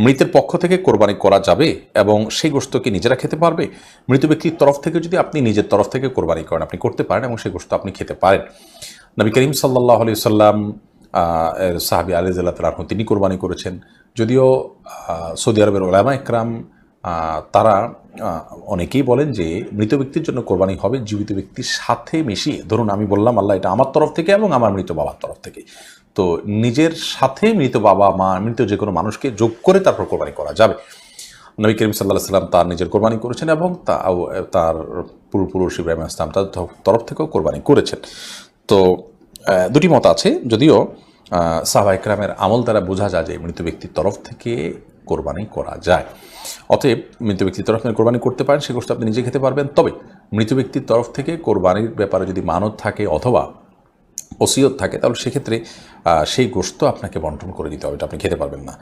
মৃতের পক্ষ থেকে কোরবানি করা যাবে এবং সেই গোশত কি নিজেরা খেতে পারবে? মৃত ব্যক্তির তরফ থেকে যদি আপনি নিজের তরফ থেকে কোরবানি করেন, আপনি করতে পারেন এবং সেই গোশত আপনি খেতে পারেন। নবী করিম সাল্লাল্লাহু আলাইহি সাল্লাম সাহাবী আলী রাদিয়াল্লাহু তাআলা আনহু তিনি কোরবানি করেছেন। যদিও সৌদি আরবের উলামা ইকরাম তারা অনেকেই বলেন যে মৃত ব্যক্তির জন্য কোরবানি হবে জীবিত ব্যক্তির সাথে মিশিয়ে। ধরুন আমি বললাম আল্লাহ এটা আমার তরফ থেকে এবং আমার মৃত বাবার তরফ থেকে, তো নিজের সাথে মৃত বাবা মা মৃত যে কোনো মানুষকে যোগ করে তারপর কোরবানি করা যাবে। নবী করিম সাল্লাল্লাহু আলাইহি সাল্লাম তার নিজের কোরবানি করেছেন এবং তার পূর্বপুরুষ ইব্রাহিম আলাইহিস সালাম তার তরফ থেকেও কোরবানি করেছেন। তো দুটি মত আছে, যদিও সাহাবা ইকরামের আমল দ্বারা বোঝা যায় যে মৃত ব্যক্তির তরফ থেকে কোরবানি করা যায়। অতএব মৃত ব্যক্তির তরফ থেকে কোরবানি করতে পারেন, সে গোশত আপনি নিজে খেতে পারবেন। তবে মৃত ব্যক্তির তরফ থেকে কোরবানির ব্যাপারে যদি মানত থাকে অথবা ওসিয়ত থাকে, তাহলে সেক্ষেত্রে সেই গোশত আপনাকে বন্টন করে দিতে হবে, এটা আপনি খেতে পারবেন না।